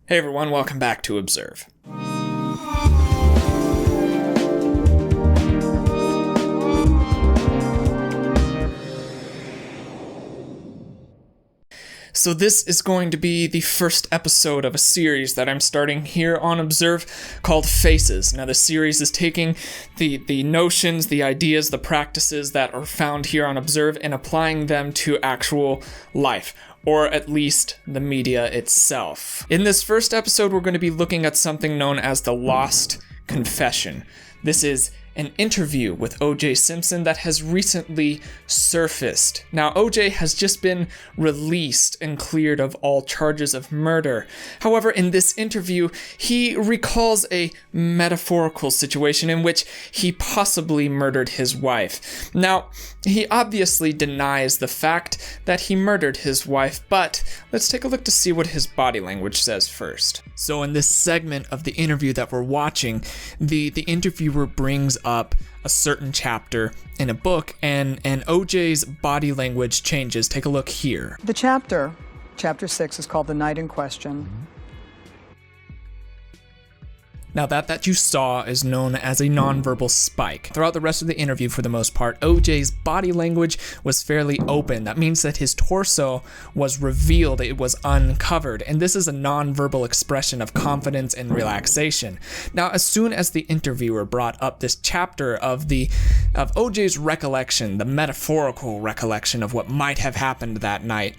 Hey everyone, welcome back to Observe. So this is going to be the first episode of a series that I'm starting here on Observe called Faces. Now the series is taking the notions, the ideas, the practices that are found here on Observe and applying them to actual life, or at least the media itself. In this first episode, we're going to be looking at something known as the Lost Confession. This is an interview with O.J. Simpson that has recently surfaced. Now, O.J. has just been released and cleared of all charges of murder. However, in this interview, he recalls a metaphorical situation in which he possibly murdered his wife. Now, he obviously denies the fact that he murdered his wife, but let's take a look to see what his body language says first. So in this segment of the interview that we're watching, the interviewer brings up a certain chapter in a book, and OJ's body language changes. Take a look here. The chapter 6, is called The Night in Question. Now that you saw is known as a nonverbal spike. Throughout the rest of the interview, for the most part, OJ's body language was fairly open. That means that his torso was revealed, it was uncovered, and this is a nonverbal expression of confidence and relaxation. Now, as soon as the interviewer brought up this chapter of OJ's recollection, the metaphorical recollection of what might have happened that night,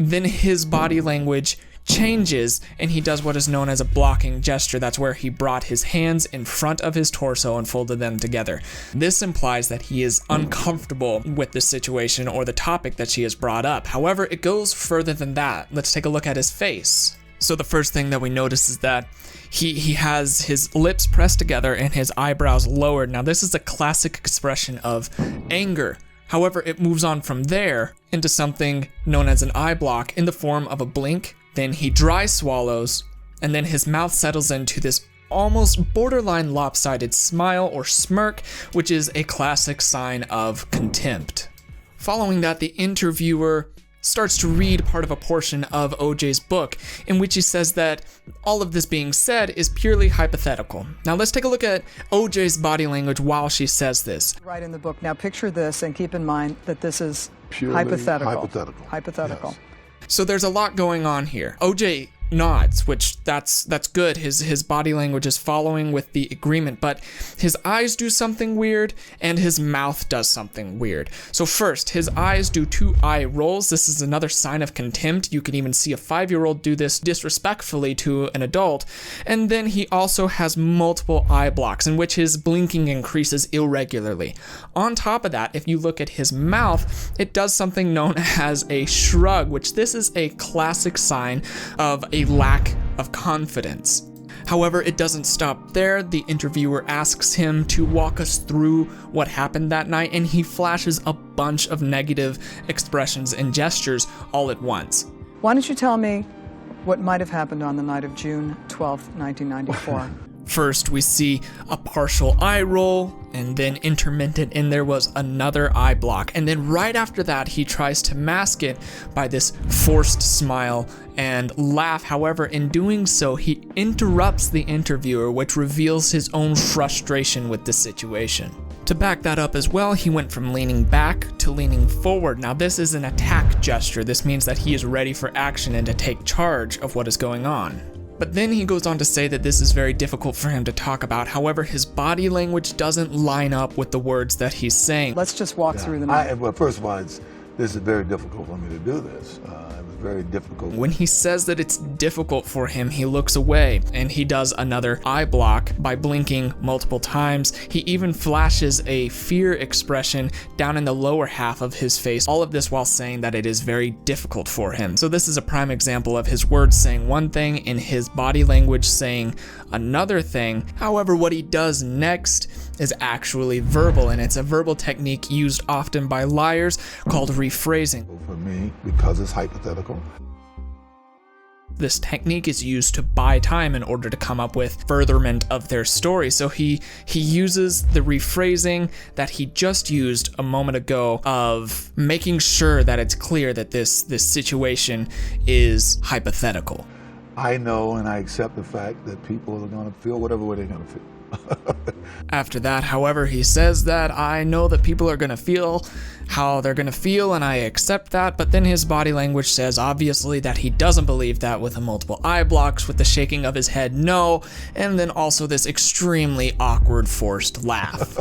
then his body language changes and he does what is known as a blocking gesture. That's where he brought his hands in front of his torso and folded them together. This implies that he is uncomfortable with the situation or the topic that she has brought up. However, it goes further than that. Let's take a look at his face. So the first thing that we notice is that he has his lips pressed together and his eyebrows lowered. Now this is a classic expression of anger. However, it moves on from there into something known as an eye block in the form of a blink. Then he dry swallows, and then his mouth settles into this almost borderline lopsided smile or smirk, which is a classic sign of contempt. Following that, the interviewer starts to read part of a portion of OJ's book, in which he says that all of this being said is purely hypothetical. Now let's take a look at OJ's body language while she says this. Right in the book. Now picture this and keep in mind that this is purely hypothetical. Hypothetical. Yes. So there's a lot going on here. OJ nods, which that's good. His body language is following with the agreement, but his eyes do something weird and his mouth does something weird. So first, his eyes do 2 eye rolls. This is another sign of contempt. You can even see a 5-year-old do this disrespectfully to an adult. And then he also has multiple eye blocks in which his blinking increases irregularly. On top of that, if you look at his mouth, it does something known as a shrug, which this is a classic sign of a lack of confidence. However, it doesn't stop there. The interviewer asks him to walk us through what happened that night, and he flashes a bunch of negative expressions and gestures all at once. Why don't you tell me what might have happened on the night of June 12th, 1994? First, we see a partial eye roll, and then intermittent, and there was another eye block. And then right after that, he tries to mask it by this forced smile and laugh. However, in doing so, he interrupts the interviewer, which reveals his own frustration with the situation. To back that up as well, he went from leaning back to leaning forward. Now, this is an attack gesture. This means that he is ready for action and to take charge of what is going on. But then he goes on to say that this is very difficult for him to talk about. However, his body language doesn't line up with the words that he's saying. Let's just walk through the night. Well, first of all, this is very difficult for me to do this. It was very difficult. When he says that it's difficult for him, he looks away and he does another eye block by blinking multiple times. He even flashes a fear expression down in the lower half of his face, all of this while saying that it is very difficult for him. So this is a prime example of his words saying one thing and his body language saying another thing. However, what he does next is actually verbal, and it's a verbal technique used often by liars called rephrasing. For me, because it's hypothetical. This technique is used to buy time in order to come up with furtherment of their story. So he uses the rephrasing that he just used a moment ago of making sure that it's clear that this situation is hypothetical. I know and I accept the fact that people are going to feel whatever way they're going to feel. After that, however, he says that I know that people are going to feel how they're going to feel and I accept that, but then his body language says obviously that he doesn't believe that, with the multiple eye blocks, with the shaking of his head no, and then also this extremely awkward forced laugh.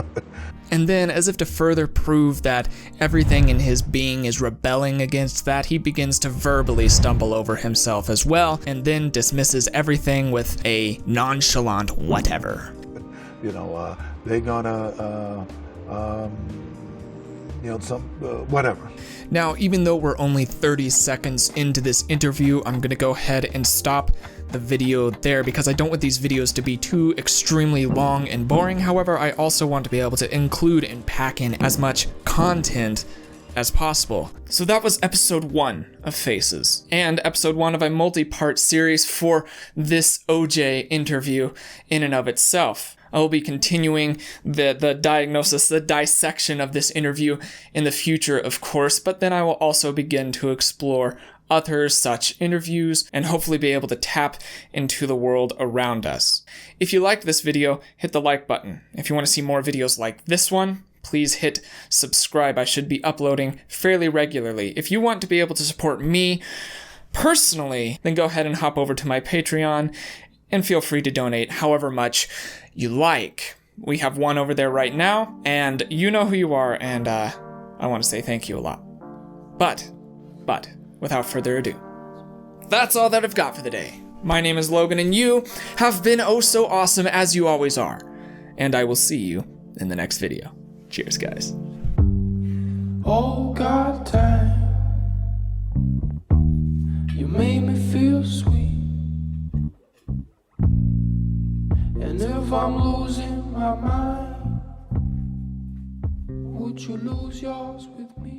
And then, as if to further prove that everything in his being is rebelling against that, he begins to verbally stumble over himself as well, and then dismisses everything with a nonchalant whatever. You know, they're gonna, whatever. Now, even though we're only 30 seconds into this interview, I'm gonna go ahead and stop the video there because I don't want these videos to be too extremely long and boring. However, I also want to be able to include and pack in as much content as possible. So that was episode 1 of Faces, and episode 1 of a multi-part series for this OJ interview in and of itself. I will be continuing the diagnosis, the dissection of this interview in the future, of course, but then I will also begin to explore other such interviews and hopefully be able to tap into the world around us. If you liked this video, hit the like button. If you want to see more videos like this one, please hit subscribe. I should be uploading fairly regularly. If you want to be able to support me personally, then go ahead and hop over to my Patreon and feel free to donate however much you like. We have one over there right now, and you know who you are, and I want to say thank you a lot. But, without further ado, that's all that I've got for the day. My name is Logan, and you have been oh so awesome as you always are. And I will see you in the next video. Cheers, guys. Oh God, time, you made me feel sweet. And if I'm losing my mind, would you lose yours with me?